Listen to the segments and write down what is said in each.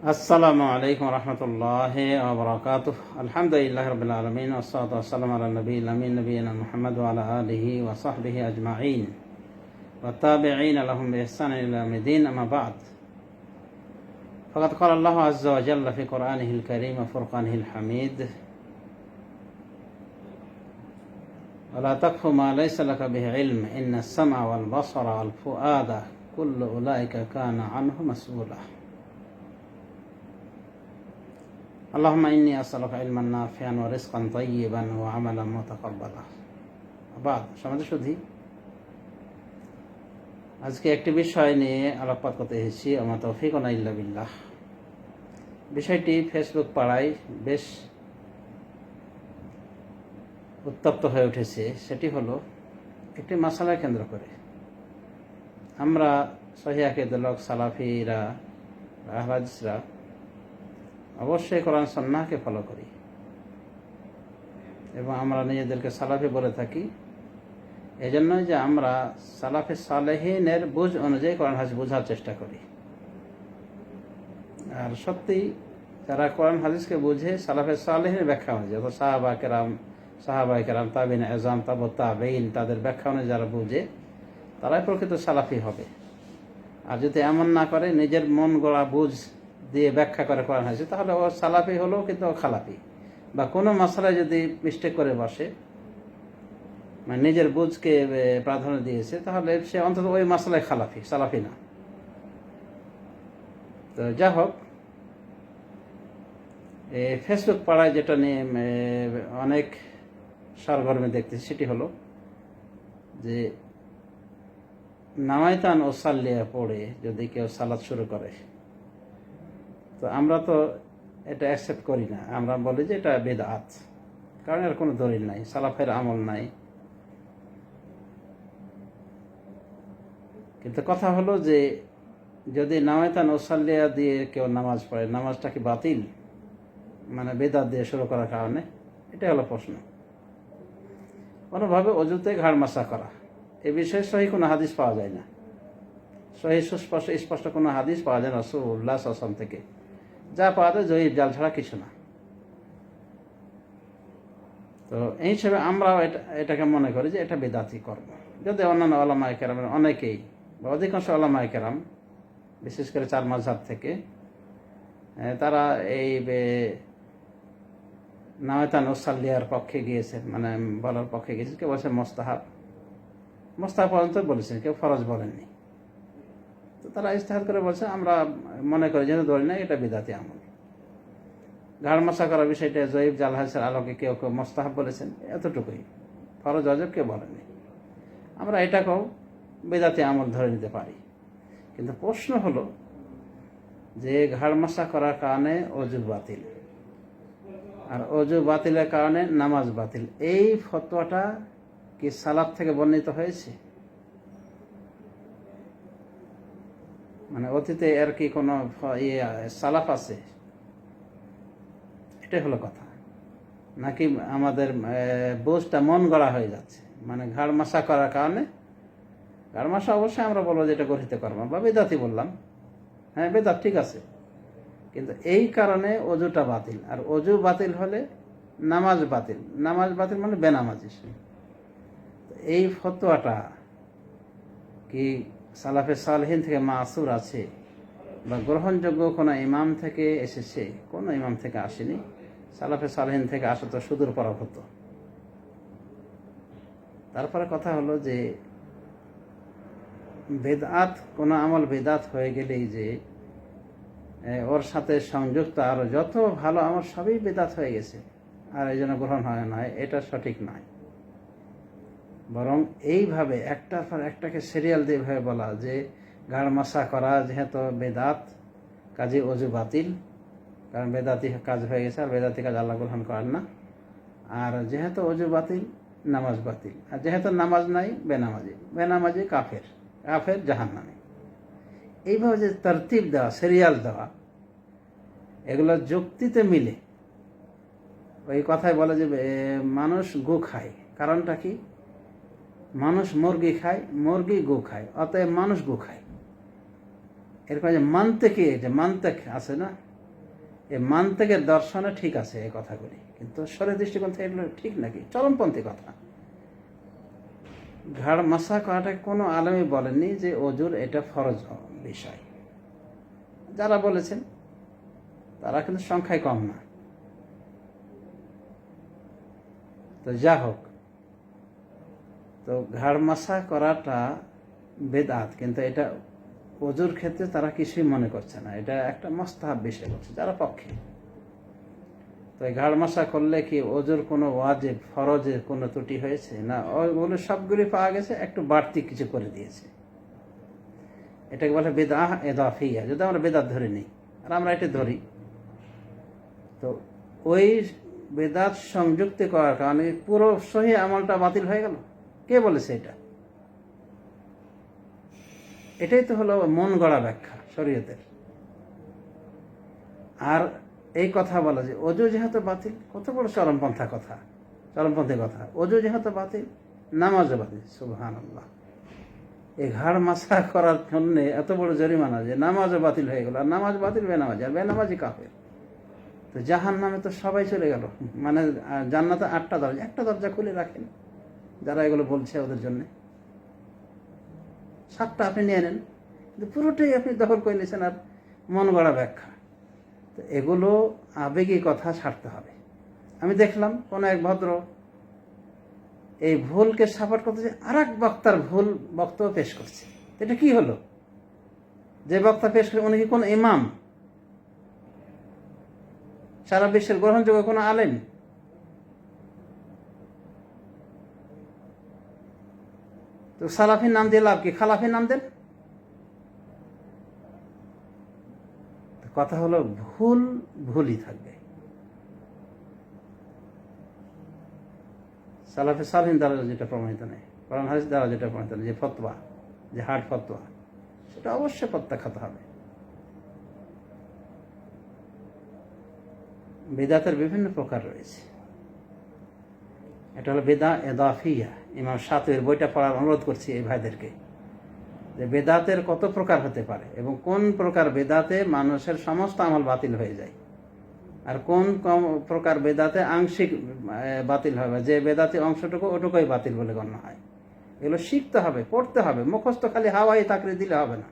আসসালামু আলাইকুম রহমতুল্লাহি ওয়া বারাকাতুহু। আলহামদুলিল্লাহি রাব্বিল আলামিন ওয়াসসালাতু ওয়াসসালামু আলা নবিয়িল আমিন নবিয়িনা মুহাম্মদ ওয়া আলা আলিহি ওয়া সাহবিহি আজমাইন ওয়া তাবিঈনা লাহুম বিইহসানিন ইলা ইয়াউমিদ্দিন, আম্মা বা'দ। ফাকাদ ক্বালা আল্লাহু আযজা ওয়া জাল্লা ফি কুরআনিহিল কারীম ওয়া ফুরকানিহিল হামিদ, ওয়া লা তাকফু মা লাইসা লাকা বিহি ইলম, ইন্নাস সাম'a ওয়াল বাসারা ওয়াল ফুআদা কুল্লু উলাইকা কানা আনহু মাসউলা। আল্লাহুম্মা ইন্নী আসআলুকা ইলমান নাফিআন ওয়া রিজকান তাইয়্যিবান ওয়া আমালান মুতাকাব্বালা। বাদ সমাজে শুধু আজকে একটি বিষয় নিয়ে আলোকপাত করতে এসেছি। আমা তৌফিক ইল্লা বিল্লাহ। বিষয়টি ফেসবুক পাড়ায় বেশ উত্তপ্ত হয়ে উঠেছে। সেটি হলো একটি মাসালা কেন্দ্র করে আমরা সহিহ আকীদার লোক সালাফিরা, আহলে হাদিসরা অবশ্যই কোরআন সুন্নাহকে ফলো করি এবং আমরা নিজেদেরকে সালাফি বলে থাকি। এজন্যই যে আমরা সালাফে সালেহিনের বুঝ অনুযায়ী কোরআন হাদিস বোঝার চেষ্টা করি। আর সত্যি যারা কোরআন হাদিসকে বুঝে সালাফে সালেহিনের ব্যাখ্যা অনুযায়ী, অর্থাৎ সাহাবায়ে কেরাম, তাবিঈন আযম, তাবউ তাবিঈন, তাদের ব্যাখ্যা অনুযায়ী যারা বুঝে তারাই প্রকৃত সালাফি হবে। আর যদি এমন না করে নিজের মন গড়া বুঝ দিয়ে ব্যাখ্যা করে কোরআন হাদিস, তাহলে ও সালাফি হলো কিন্তু ও খালাফি। বা কোনো মাসালায় যদি মিস্টেক করে বসে, মানে নিজের বুঝকে প্রাধান্য দিয়েছে, তাহলে সে অন্তত ওই মাসালায় খালাফি, সালাফি না। তো যা হোক, ফেসবুক পাড়ায় যেটা নিয়ে অনেক সরগরমে দেখতেছি সেটি হলো যে নামাইতান ও সাল্লিয়া পড়ে যদি কেউ সালাত শুরু করে, তো আমরা তো এটা অ্যাকসেপ্ট করি না। আমরা বলি যে এটা বিদআত, কারণ এর কোনো দলিল নাই, সালাফের আমল নাই। কিন্তু কথা হলো যে যদি নামাইতান ও সাল্লিয়া দিয়ে কেউ নামাজ পড়ে, নামাজটা কি বাতিল, মানে বিদআত দিয়ে শুরু করার কারণে? এটা হলো প্রশ্ন। কোনোভাবে অজুতে ঘাড় মাসা করা, এ বিষয়ে সহি কোনো হাদিস পাওয়া যায় না। সহি স্পষ্ট কোনো হাদিস পাওয়া যায় না রাসূলুল্লাহ সাল্লাল্লাহু আলাইহি ওয়াসাল্লাম থেকে। যা পাওয়া যায় জয়ীফ, জাল ছাড়া কিছু না। তো এই হিসেবে আমরাও এটাকে মনে করি যে এটা বিদআতি কর্ম। যদি অন্যান্য উলামায়ে কেরামের অনেকেই বা অধিকাংশ উলামায়ে কেরাম, বিশেষ করে চার মাযহাব থেকে, তারা এই নামাইতান ও সাল্লিয়ার পক্ষে গিয়েছেন, মানে বলার পক্ষে গিয়েছেন। কেউ বলছে মোস্তাহাব পর্যন্ত বলেছেন, কেউ ফরজ বলেননি। তো তারা ইজতিহাদ করে বলছে আমরা মনে করি যেন ধরি না, এটা বিদআতি আমল। ঘাড় মশা করার বিষয়টা জয়ীফ, জাল হাদিসের আলোকে কেউ কেউ মোস্তাহাব বলেছেন, এতটুকুই। ফরজ ওয়াজিব কেউ বলেননি। আমরা এটাকেও বিদআতি আমল ধরে নিতে পারি। কিন্তু প্রশ্ন হলো যে ঘাড় মশা করার কারণে অজু বাতিল, আর অজু বাতিলের কারণে নামাজ বাতিল, এই ফতোয়াটা কি সালাফ থেকে বর্ণিত হয়েছে? মানে অতীতে এর কি কোনো সালাফ আছে? এটাই হলো কথা। নাকি আমাদের বোঝটা মন গড়া হয়ে যাচ্ছে, মানে ঘাড় মাসা করার কারণে? ঘাড় মাসা অবশ্যই আমরা বলবো যে এটা গঠিত কর্ম বা বেদাতি বললাম, হ্যাঁ বেদাত ঠিক আছে, কিন্তু এই কারণে অজুটা বাতিল। আর অজু বাতিল হলে নামাজ বাতিল, নামাজ বাতিল মানে বেনামাজি। এই ফতোয়াটা কি সালাফে সালেহিন থেকে মাসুর আছে বা গ্রহণযোগ্য কোনো ইমাম থেকে এসেছে? কোনো ইমাম থেকে আসেনি। সালাফে সালেহিন থেকে আসা তো সুদূর পরাভূত। তারপরে কথা হলো যে বেদআত, কোনো আমল বেদআত হয়ে গেলেই যে ওর সাথে সংযুক্ত আরো যত ভালো আমল সবই বেদআত হয়ে গেছে আর এই জন্য গ্রহণ হয় না, এটা সঠিক নয়। বরং এইভাবে একটার পর একটাকে সিরিয়াল দিয়ে ভাবে বলা যে ঘাড় মাসা করা যেহেতু বেদাত, কাজে অজু বাতিল, কারণ বেদাতি কাজ হয়ে গেছে, আর বেদাতি কাজ আল্লাহ গ্রহণ করেন না। আর যেহেতু অজু বাতিল, নামাজ বাতিল। আর যেহেতু নামাজ নাই, বেনামাজি কাফের জাহান্নামী। এইভাবে যে তরতিব দেওয়া, সিরিয়াল দেওয়া, এগুলো যুক্তিতে মিলে। ওই কথায় বলে যে মানুষ গু খায়, কারণটা কি? মানুষ মুরগি খায়, মুরগি গু খায়, অতএব মানুষ গু খায়। এরকম যে মানতেক আছে না, এই মান থেকে দর্শনে ঠিক আছে এই কথাগুলি, কিন্তু শরীর দৃষ্টিকোণ থেকে এগুলো ঠিক নাকি? চরমপন্থী কথা। ঘাড় মাসা করাটা কোনো আলেমই বলেননি যে অজুর এটা ফরজ বিষয়। যারা বলেছেন তারা কিন্তু সংখ্যায় কম না। তো যা হোক, তো ঘাড় মাসা করাটা বেদাত, কিন্তু এটা অজুর ক্ষেত্রে তারা কিছুই মনে করছে না, এটা একটা মুস্তাহাব বিষয় করছে যারা পক্ষে। তো এই ঘাড় মাসা করলে কি অজুর কোনো ওয়াজিব ফরজের কোনো ত্রুটি হয়েছে? না, ওগুলো সবগুলি পাওয়া গেছে, একটু বাড়তি কিছু করে দিয়েছে। এটাকে বলে বেদআহ ইদাফিয়া, যদি আমরা বেদাত ধরে নিই, আর আমরা এটা ধরি, তো ওই বেদাত সংযুক্তি করার কারণে পুরো সহি আমলটা বাতিল হয়ে গেল। কে বলেছে এটা? এটাই তো হলো মন গড়া ব্যাখ্যা শরীয়তের। আর এই কথা বলা যে অজু যেহেতু বাতিল, কত বড় চরমপন্থী কথা। অজু যেহেতু বাতিল, নামাজও বাতিল। সুবহানাল্লাহ। এই ঘাড় মাসা করার জন্য এত বড় জরিমানা যে নামাজও বাতিল হয়ে গেল। আর নামাজ বাতিল বেনামাজি, আর বেনামাজি কাফের। তো জাহান্নামে তো সবাই চলে গেল। মানে জান্নাতে 8টা দরজা, একটা দরজা খুলে রাখেন যারা এগুলো বলছে ওদের জন্য। 7টা আপনি নিয়ে নেন, কিন্তু পুরোটাই আপনি দখল করে নিয়েছেন। আর মন গড়া ব্যাখ্যা, তো এগুলো আবেগী কথা ছাড়তে হবে। আমি দেখলাম কোন এক ভদ্র এই ভুলকে সাপোর্ট করতে আর এক বক্তার ভুল বক্তব্য পেশ করছে। এটা কি হলো? যে বক্তা পেশ করে উনি কি কোন ইমাম, সারা বিশ্বের গ্রহণযোগ্য কোনো আলেম? তো সালাফির নাম দিয়ে লাভ কি? খালাফির নাম দেন। কথা হলো ভুলই থাকবে। সালাফে সালহিন দ্বারা যেটা প্রমাণিত নেই, কোরআন হাদিস দ্বারা যেটা প্রমাণিত নেই, যে ফতোয়া, যে হার্ড ফতোয়া, সেটা অবশ্যই প্রত্যাখ্যাত হবে। বেদাতের বিভিন্ন প্রকার রয়েছে। এটা হলো বেদা ইদাফিয়া। ইমাম শাতিবির বইটা পড়ার অনুরোধ করছি এই ভাইদেরকে, যে বেদাতের কত প্রকার হতে পারে এবং কোন প্রকার বেদাতে মানুষের সমস্ত আমল বাতিল হয়ে যায়, আর কোন প্রকার বেদাতে আংশিক বাতিল হবে, যে বেদাতে অংশটুকু ওটুকুই বাতিল বলে গণ্য হয়। এগুলো শিখতে হবে, পড়তে হবে। মুখস্থ খালি হাওয়াই তাকরি দিলে হবে না।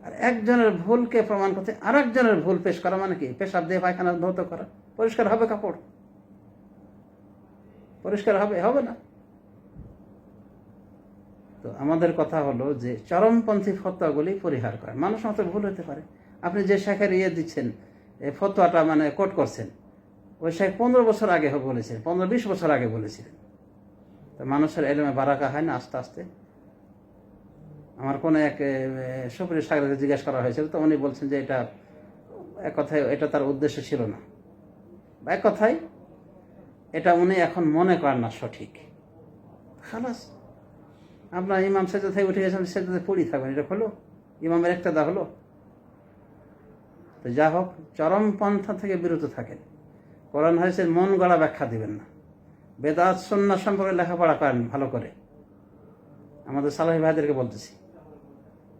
আর একজনের ভুলকে প্রমাণ করতে আর একজনের ভুল পেশ করা মানে কি? পেশাব দিয়ে পায়খানা ধৌত করা। পরিষ্কার হবে কাপড়? পরিষ্কার হবে না। তো আমাদের কথা হলো যে চরমপন্থী ফতোয়াগুলি পরিহার করা। মানুষ মতো ভুল হতে পারে। আপনি যে শেখের দিচ্ছেন, এই ফতোয়াটা মানে কোট করছেন, ওই শেখ 15 বছর আগে বলেছিলেন, 15-20 বছর আগে বলেছিলেন। তো মানুষের এলেমে বারাকা হয় না আস্তে আস্তে? আমার কোনো এক সুপ্রিয় সাগরকে জিজ্ঞেস করা হয়েছিল, তো উনি বলছেন যে এটা এক কথায় এটা তার উদ্দেশ্য ছিল না, বা এক কথায় এটা উনি এখন মনে করেন না সঠিক। খালাস, আপনার ইমাম সেজদা থেকে উঠে গেছেন, সেজদাতে পড়ি থাকবেন, এটা হলো ইমামের ইক্তেদা হলো? তো যা হোক, চরমপন্থা থেকে বিরত থাকেন। কোরআন হাদিসের মন গড়া ব্যাখ্যা দিবেন না। বেদাত সুন্নাহ সম্পর্কে লেখাপড়া করেন ভালো করে, আমাদের সালাফি ভাইদেরকে বলতেছি।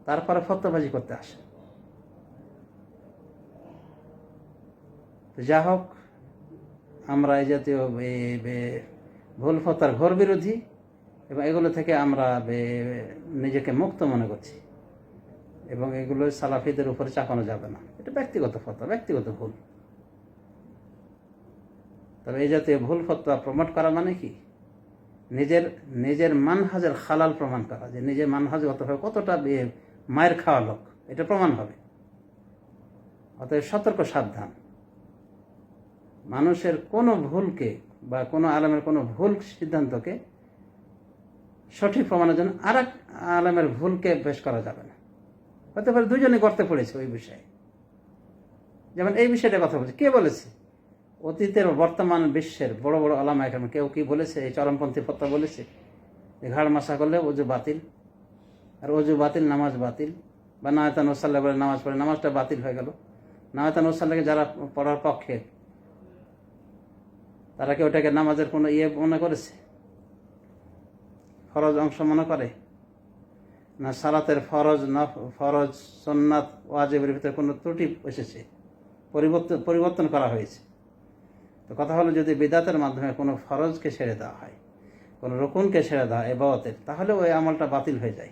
তারপরে ফতোয়াবাজি করতে আসে। তো যা হোক, আমরা এই জাতীয় ভুল ফতোয়ার ঘোর বিরোধী, এবং এগুলো থেকে আমরা নিজেকে মুক্ত মনে করছি, এবং এগুলো সালাফিদের উপরে চাপানো যাবে না। এটা ব্যক্তিগত ফতোয়া, ব্যক্তিগত ভুল। তবে এই জাতীয় ভুল ফতোয়া প্রমোট করা মানে কি? নিজের মানহাজের খালাল প্রমাণ করা, যে নিজের মানহাজগতভাবে কতটা মায়ের খাওয়া লোক, এটা প্রমাণ হবে। অতএব সতর্ক সাবধান। মানুষের কোনো ভুলকে বা কোনো আলেমের কোনো ভুল সিদ্ধান্তকে সঠিক প্রমাণের জন্য আর এক আলেমের ভুলকে পেশ করা যাবে না। হতে পারে দুজনে গর্তে পড়েছে ওই বিষয়ে। যেমন এই বিষয়টা কথা বলছে, কে বলেছে? অতীতের বর্তমান বিশ্বের বড় বড় আলেমা একরাম কেউ কি বলেছে এই চরমপন্থী ফতোয়া বলেছে ঘাড় মাসা করলে অজু বাতিল, আর অজু বাতিল নামাজ বাতিল, বা নায়াতান ওসাল্লাহ বলে নামাজ পড়ে নামাজটা বাতিল হয়ে গেল? নায়াতান ওসাল্লাহকে যারা পড়ার পক্ষে, তারা কি ওটাকে নামাজের কোনো মনে করেছে? ফরজ অংশ মনে করে? না সালাতের ফরজ সুন্নাত ওয়াজিবের ভিতরে কোনো ত্রুটি এসেছে, পরিবর্তন করা হয়েছে। তো কথা হলো, যদি বিদাতের মাধ্যমে কোনো ফরজকে ছেড়ে দেওয়া হয়, কোনো রুকুনকে ছেড়ে দেওয়া হয় ইবাদতের, তাহলে ওই আমলটা বাতিল হয়ে যায়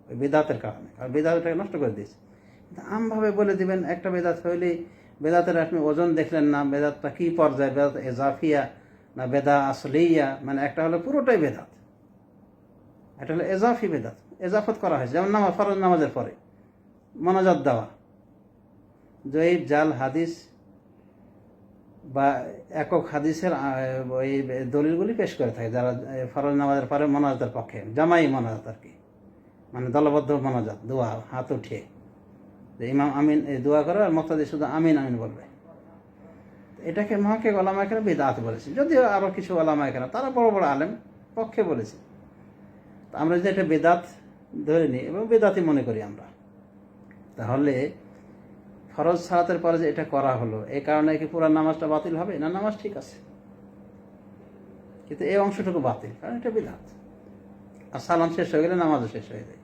ওই বিদাতের কারণে, আর বিদাতটাকে নষ্ট করে দিয়েছে। কিন্তু আমভাবে বলে দিবেন একটা বেদাত হইলেই, বেদাতের আপনি ওজন দেখলেন না, বেদাতটা কী পর্যায়ে, বেদাত এজাফিয়া না বেদা আসলিয়া, মানে একটা হলো পুরোটাই বেদাত, এটা হলো এজাফি বেদাত, এজাফত করা হয়েছে। যেমন ফরজ নামাজের পরে মোনাজাত দেওয়া, জয়ীব জাল হাদিস বা একক হাদিসের ওই দলিলগুলি পেশ করে থাকে যারা ফরজ নামাজের পরে মোনাজাতের পক্ষে, জামাই মোনাজাত আর কি, মানে দলবদ্ধ মোনাজাত, দোয়া হাত উঠিয়ে, যে ইমাম আমিন এই দোয়া করে আর মুক্তাদি শুধু আমিন আমিন বলবে। এটাকে মহাকে ওলামা কেন বিদআত বলেছে, যদিও আরও কিছু ওলামা কেন তারা বড় বড় আলেম পক্ষে বলেছে। তো আমরা যদি এটা বেদাত ধরে নিই এবং বেদাতি মনে করি আমরা, তাহলে ফরজ সালাতের পরে যে এটা করা হলো, এই কারণে কি পুরা নামাজটা বাতিল হবে? না, নামাজ ঠিক আছে, কিন্তু এই অংশটুকু বাতিল, কারণ এটা বিদআত। আর সালাম শেষ হয়ে গেলে নামাজও শেষ হয়ে যায়।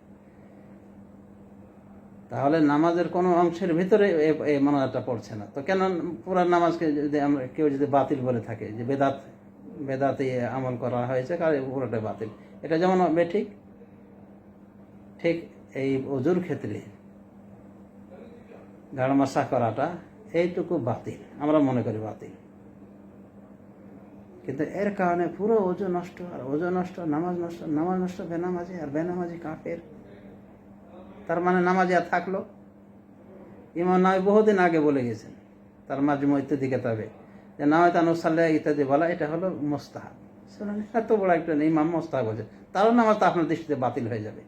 তাহলে নামাজের কোনো অংশের ভিতরে এই মোনাজাতটা পড়ছে না, তো কেন পুরা নামাজকে যদি আমরা কেউ যদি বাতিল বলে থাকে, যে বেদাতে আমল করা হয়েছে, কারণ পুরোটাই বাতিল, এটা যেমন বেঠিক, ঠিক এই ওযুর ক্ষেত্রে গাড় মাসা করাটা এইটুকু বাতিল, আমরা মনে করি বাতিল, কিন্তু এর কারণে পুরো ওযু নষ্ট, আর ওযু নষ্ট, নামাজ নষ্ট, নামাজ নষ্ট বেনামাজি, আর বেনামাজি কাফের। তার মানে নামাজি আর থাকলো? ইমাম নাওয়ী বহুদিন আগে বলে গেছেন তার মাজমু ইত্যাদি কিতাবে, যে নাওয়াইতু আন উসাল্লিয়া ইত্যাদি বলা এটা হলো মুস্তাহাব। শুনুন, এত বড় একটা ইমাম মুস্তাহাব বলছে, তারও নামাজ তো আপনার দৃষ্টিতে বাতিল হয়ে যাবে,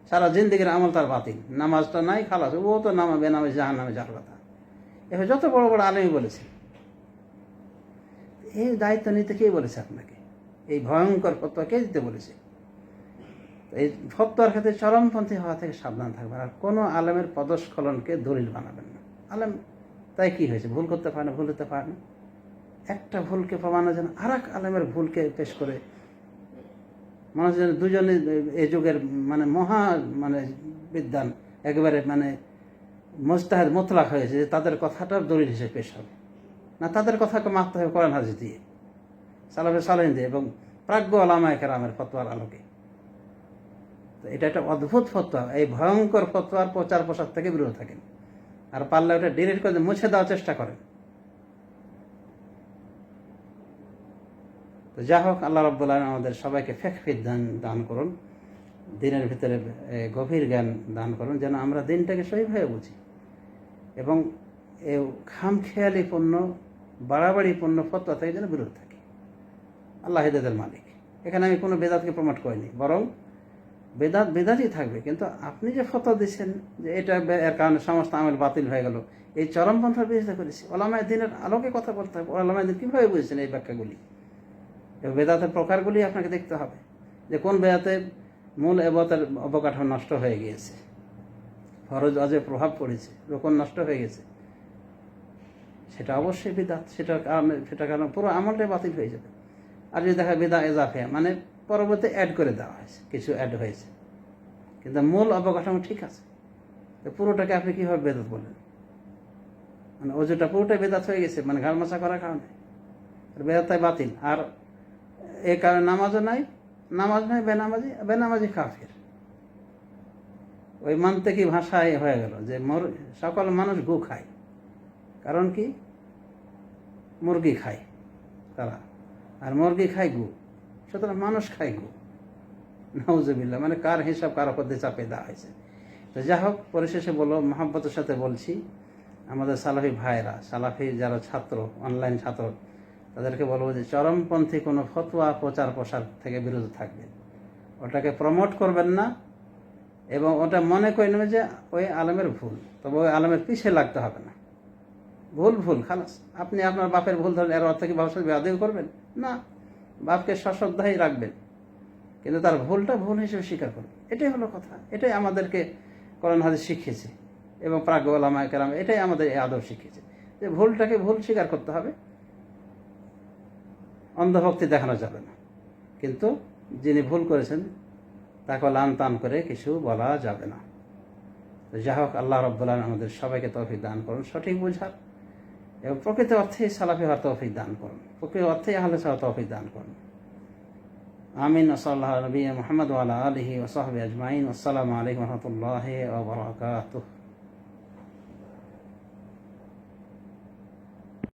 সারা জিন্দেগির আমল তার বাতিল, নামাজটা নাই, খালাস, ও তো নামা বেনামাজ জাহান্নামে যাওয়ার কথা। এভাবে যত বড় বড় আলেমই বলেছে। এই দায়িত্ব নিতে কে বলেছে আপনাকে? এই ভয়ঙ্কর ফতোয়া কে দিতে বলেছে? এই ফতোয়ার ক্ষেত্রে চরমপন্থী হওয়া থেকে সাবধান থাকবেন, আর কোনো আলেমের পদস্খলনকে দলিল বানাবেন না। আলেম তাই কি হয়েছে, ভুল করতে পারে না, ভুল হতে পারে না, একটা ভুলকে প্রমাণের জন্য আর এক আলেমের ভুলকে পেশ করে মানুষ যেন দুজনে এই যুগের মানে মহা মানে বিদ্বান, একেবারে মানে মুজতাহিদ মুতলাক হয়েছে, যে তাদের কথাটার দলিল হিসেবে পেশ হবে না, তাদের কথাকে মানতে হবে কোরআন হাদিস দিয়ে, সালাফে সালেহিন দিয়ে, এবং প্রাজ্ঞ ওলামায়ে কেরামের ফতোয়ার আলোকে। তো এটা একটা অদ্ভুত ফতোয়া, এই ভয়ঙ্কর ফতোয়ার প্রচার প্রসার থেকে বিরত থাকেন, আর পারলে ওটা ডিলিট করে মুছে দেওয়ার চেষ্টা করেন। তো যা হোক, আল্লাহ রাব্বুল আলামিন আমাদের সবাইকে ফিকহ দান করুন, দিনের ভিতরে গভীর জ্ঞান দান করুন, যেন আমরা দিনটাকে সহিভাবে বুঝি এবং এই খামখেয়ালিপূর্ণ বাড়াবাড়িপূর্ণ ফতোয়া থেকে যেন বিরত থাকি। আল্লাহ হিদায়াতের মালিক। এখানে আমি কোনো বেদাতকে প্রমোট করিনি, বরং বেদাতই থাকবে, কিন্তু আপনি যে ফতোয়া দিচ্ছেন যে এটা এর কারণে সমস্ত আমল বাতিল হয়ে গেল, এই চরমপন্থার বিরোধিতা করেছি। ওলামায়ে দ্বীনের আলোকে কথা বলতে হবে, ওলামায়ে দ্বীন কীভাবে বুঝেছেন এই ব্যাখ্যাগুলি, এবং বেদাতের প্রকারগুলি আপনাকে দেখতে হবে, যে কোন বেদাতের মূল ইবাদতের অবকাঠামো নষ্ট হয়ে গিয়েছে, ফরজ ওয়াজিব প্রভাব পড়েছে, রুকুন নষ্ট হয়ে গেছে, সেটা অবশ্যই বিদআত, সেটার কারণে পুরো আমলটাই বাতিল হয়ে যাবে। আর যদি দেখা বিদআত ইজাফিয়া, মানে পরবর্তী অ্যাড করে দেওয়া হয়েছে, কিছু অ্যাড হয়েছে, কিন্তু মূল অবকাঠামো ঠিক আছে, তো পুরোটাকে আপনি কীভাবে বেদাত বলেন? মানে ওযুটা পুরোটাই বেদাত হয়ে গেছে, মানে ঘাড় মোছা করার কারণে বেদাতটাই বাতিল, আর এই কারণে নামাজও নাই, নামাজ নাই, বেনামাজি কাফের। ওই মান্তেকি ভাষায় হয়ে গেল যে সকল মানুষ গু খায়, কারণ কি? মুরগি খায় তারা, আর মুরগি খায় গু, সুতরাং মানুষ খায় গু। নাউজুবিল্লাহ, মানে কার হিসাব কার উপর দিয়ে চাপিয়ে দেওয়া হয়েছে। তো যা হোক, পরিশেষে বলো, মহাব্বতের সাথে বলছি, আমাদের সালাফি ভাইরা, সালাফি যারা ছাত্র, অনলাইন ছাত্র, তাদেরকে বলবো যে চরমপন্থী কোনো ফতোয়া প্রচার প্রসার থেকে বিরত থাকবেন, ওটাকে প্রমোট করবেন না, এবং ওটা মনে করে নেবে যে ওই আলেমের ভুল, তবে ওই আলেমের পিছিয়ে লাগতে হবে না। ভুল খালাস। আপনি আপনার বাপের ভুল ধরেন, এর অর্থ কি বাবার সাথে বেয়াদবি করবেন? না, বাপকে সশ্রদ্ধাই রাখবেন, কিন্তু তার ভুলটা ভুল হিসেবে স্বীকার করবেন। এটাই হলো কথা, এটাই আমাদেরকে কোরআন হাদিস শিখিয়েছে, এবং প্রাজ্ঞ ওলামায়ে কেরাম এটাই আমাদের এই আদব শিখিয়েছে, যে ভুলটাকে ভুল স্বীকার করতে হবে, অন্ধভক্তি দেখানো যাবে না। কিন্তু যিনি ভুল করেছেন তাকে লান টান করে কিছু বলা যাবে না। তো যাই হোক, আল্লাহ রাব্বুল আলামিন আমাদের সবাইকে তৌফিক দান করুন সঠিক বুঝার, এবং প্রকৃত অর্থেই সালাফি হওয়ার তৌফিক দান করুন, প্রকৃত অর্থেই আহলে সালাত তৌফিক দান করুন। আমিন। সাল্লাল্লাহু আলা নবিয়্যিনা মুহাম্মদ ওয়া আলা আলিহি ওয়া সাহবিহি আজমাইন। আসসালামু আলাইকুম ওয়া রাহমাতুল্লাহি ওয়া বারাকাতুহু।